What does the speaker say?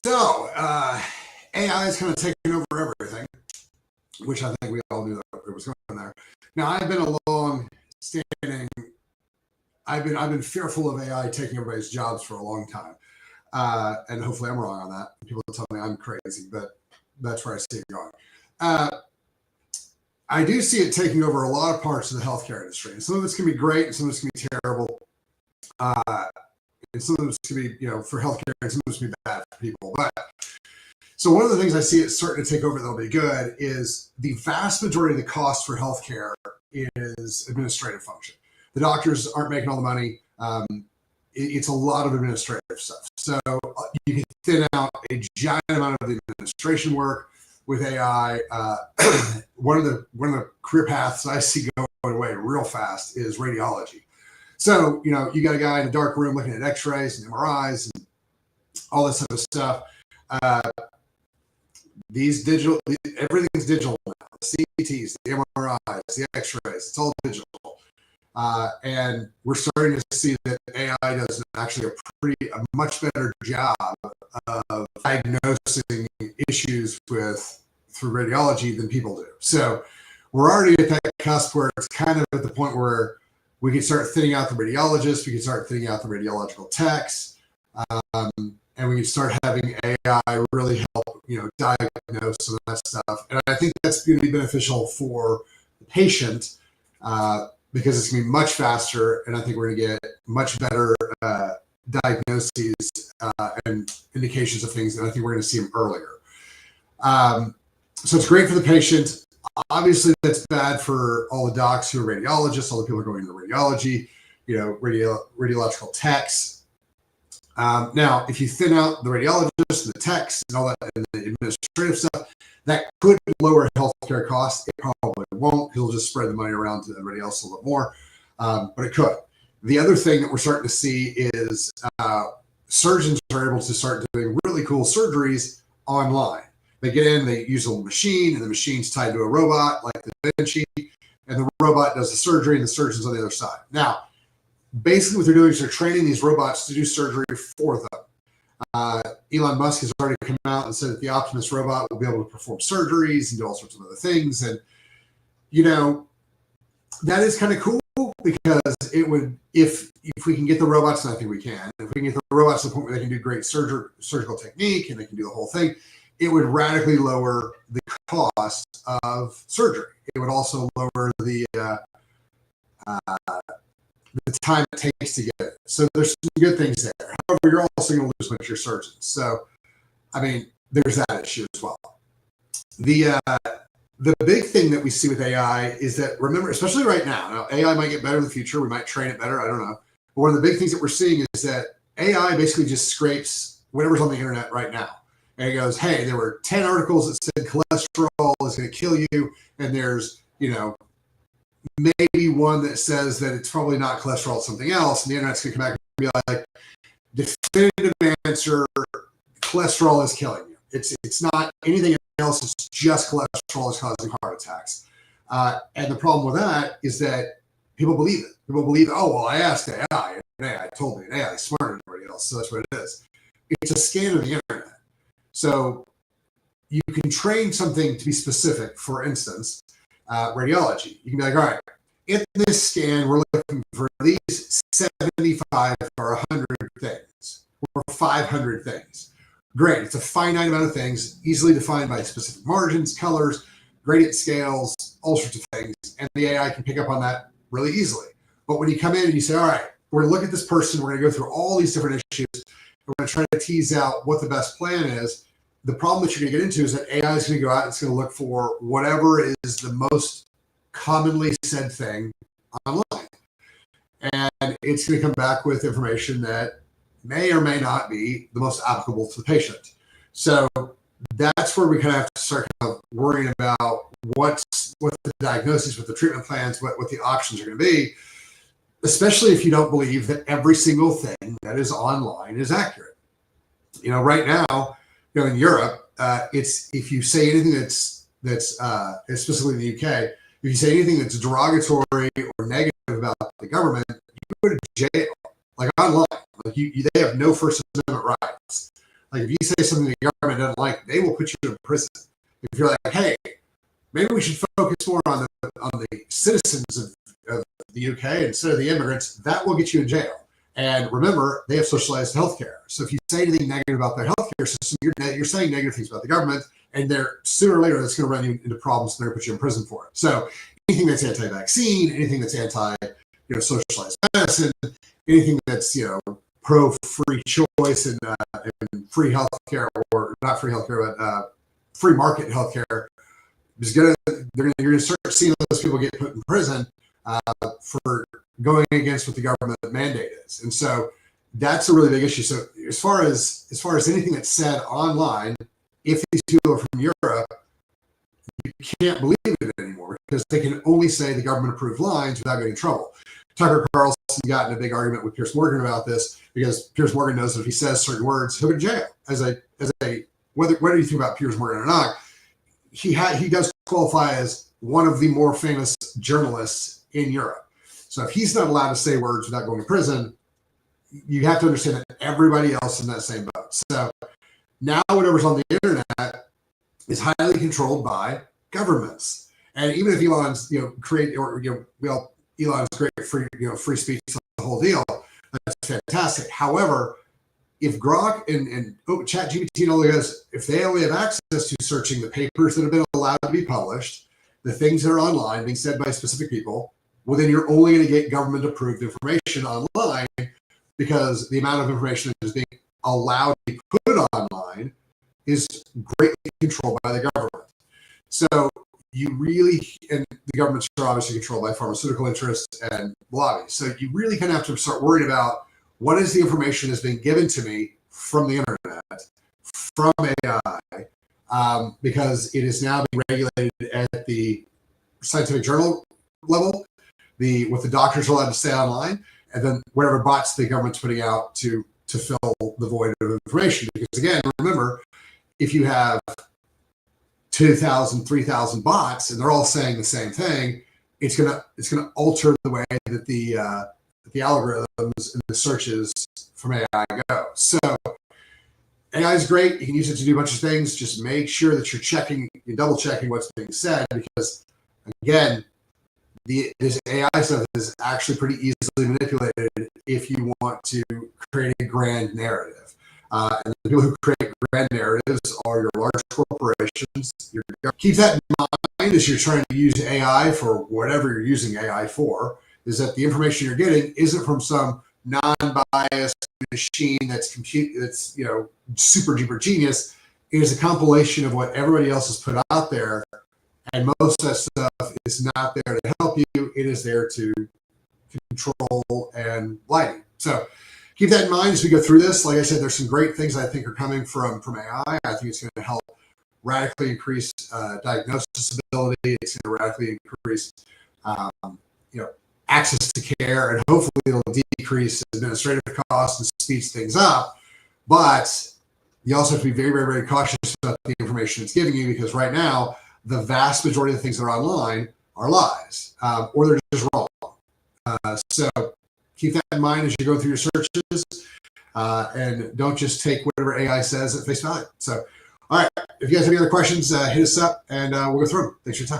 So, AI is kind of taking over everything, which I think we all knew that it was going there. Now, I've been a long-standing. I've been fearful of AI taking everybody's jobs for a long time, and hopefully I'm wrong on that. People tell me I'm crazy, but that's where I see it going. I do see it taking over a lot of parts of the healthcare industry, and some of it's going to be great, and some of it's going to be terrible. And some of it's going to be, for healthcare, and some of it's going to be bad for people. But so one of the things I see it starting to take over that'll be good is the vast majority of the cost for healthcare is administrative function. The doctors aren't making all the money. It's a lot of administrative stuff. So you can thin out a giant amount of the administration work with AI. One of the career paths I see going away real fast is radiology. So, you got a guy in a dark room looking at x-rays and MRIs and all this other stuff. Everything's digital now. The CTs, the MRIs, the x-rays, it's all digital. And we're starting to see that AI does actually a much better job of diagnosing issues through radiology than people do. So we're already at that cusp where it's kind of at the point where we can start thinning out the radiologists, we can start thinning out the radiological techs, and we can start having AI really help, diagnose some of that stuff. And I think that's going to be beneficial for the patient because it's going to be much faster, and I think we're going to get much better diagnoses and indications of things, and I think we're going to see them earlier. So it's great for the patient. Obviously, that's bad for all the docs who are radiologists, all the people who are going into radiology, radiological techs. Now, if you thin out the radiologists and the techs and all that, and the administrative stuff, that could lower healthcare costs. It probably won't. He'll just spread the money around to everybody else a little bit more, but it could. The other thing that we're starting to see is surgeons are able to start doing really cool surgeries online. They get in, they use a little machine, and the machine's tied to a robot like the Da Vinci, and the robot does the surgery, and the surgeon's on the other side. Now, basically what they're doing is they're training these robots to do surgery for them. Elon Musk has already come out and said that the Optimus robot will be able to perform surgeries and do all sorts of other things. And, that is kind of cool because it would, if we can get the robots, and I think we can, if we can get the robots to the point where they can do great surgical technique and they can do the whole thing, it would radically lower the cost of surgery. It would also lower the time it takes to get it. So there's some good things there. However, you're also going to lose a bunch of your surgeons. So, there's that issue as well. The big thing that we see with AI is that, remember, especially right now, AI might get better in the future. We might train it better. I don't know. But one of the big things that we're seeing is that AI basically just scrapes whatever's on the internet right now. And it goes, hey, there were 10 articles that said cholesterol is going to kill you. And there's, maybe one that says that it's probably not cholesterol, it's something else. And the internet's going to come back and be like, definitive answer, cholesterol is killing you. It's not anything else. It's just cholesterol is causing heart attacks. And the problem with that is that people believe it. People believe, oh, well, I asked AI, and AI told me, and AI is smarter than everybody else. So that's what it is. It's a scan of the internet. So you can train something to be specific. For instance, radiology. You can be like, all right, in this scan, we're looking for these 75 or 100 things, or 500 things. Great. It's a finite amount of things, easily defined by specific margins, colors, gradient scales, all sorts of things. And the AI can pick up on that really easily. But when you come in and you say, all right, we're going to look at this person, we're going to go through all these different issues, we're going to try to tease out what the best plan is. The problem that you're going to get into is that AI is going to go out and it's going to look for whatever is the most commonly said thing online. And it's going to come back with information that may or may not be the most applicable to the patient. So that's where we kind of have to start kind of worrying about what the diagnosis, what the treatment plans, what the options are going to be, especially if you don't believe that every single thing that is online is accurate. Right now, in Europe, it's if you say anything that's specifically in the UK, if you say anything that's derogatory or negative about the government, you go to jail, like online. Like they have no First Amendment rights. Like if you say something the government doesn't like, they will put you in prison. If you're like, hey, maybe we should focus more on the citizens of the UK instead of the immigrants, that will get you in jail. And remember, they have socialized healthcare. So if you say anything negative about their healthcare system, you're saying negative things about the government, and they're sooner or later that's going to run you into problems, and they're going to put you in prison for it. So anything that's anti-vaccine, anything that's socialized medicine, anything that's pro-free choice and free healthcare, or not free healthcare, but free market healthcare, you're going to start seeing those people get put in prison for going against what the government mandate is. And so that's a really big issue. So as far as anything that's said online, if these people are from Europe, you can't believe it anymore because they can only say the government approved lines without getting in trouble. Tucker Carlson got in a big argument with Piers Morgan about this because Piers Morgan knows that if he says certain words, he'll go to jail. Whether you think about Piers Morgan or not, he does qualify as one of the more famous journalists in Europe. So if he's not allowed to say words without going to prison, you have to understand that everybody else is in that same boat. So now whatever's on the internet is highly controlled by governments. And even if Elon's Elon's great free speech, the whole deal, that's fantastic. However, if Grok and ChatGPT and all the guys, if they only have access to searching the papers that have been allowed to be published, the things that are online being said by specific people, well, then you're only going to get government approved information online because the amount of information that is being allowed to be put online is greatly controlled by the government. So and the governments are obviously controlled by pharmaceutical interests and lobbies. So you really kind of have to start worrying about what is the information that's being given to me from the internet, from AI, because it is now being regulated at the scientific journal level, what the doctors are allowed to say online, and then whatever bots the government's putting out to fill the void of information. Because again, remember, if you have 2,000, 3,000 bots and they're all saying the same thing, it's gonna alter the way that the algorithms and the searches from AI go. So AI is great. You can use it to do a bunch of things. Just make sure that you're double checking what's being said, because again, this AI stuff is actually pretty easily manipulated if you want to create a grand narrative. And the people who create grand narratives are your large corporations. Keep that in mind as you're trying to use AI for whatever you're using AI for, is that the information you're getting isn't from some non-biased machine that's super duper genius. It is a compilation of what everybody else has put out there. And most of that stuff is not there to help you. It is there to control and lighting. So keep that in mind as we go through this. Like I said, there's some great things I think are coming from AI. I think it's going to help radically increase diagnosis ability. It's going to radically increase access to care, and hopefully it'll decrease administrative costs and speeds things up. But you also have to be very, very, very cautious about the information it's giving you, because right now, the vast majority of the things that are online are lies, or they're just wrong. So keep that in mind as you go through your searches, and don't just take whatever AI says at face value. So, all right, if you guys have any other questions, hit us up and we'll go through them. Thanks for your time.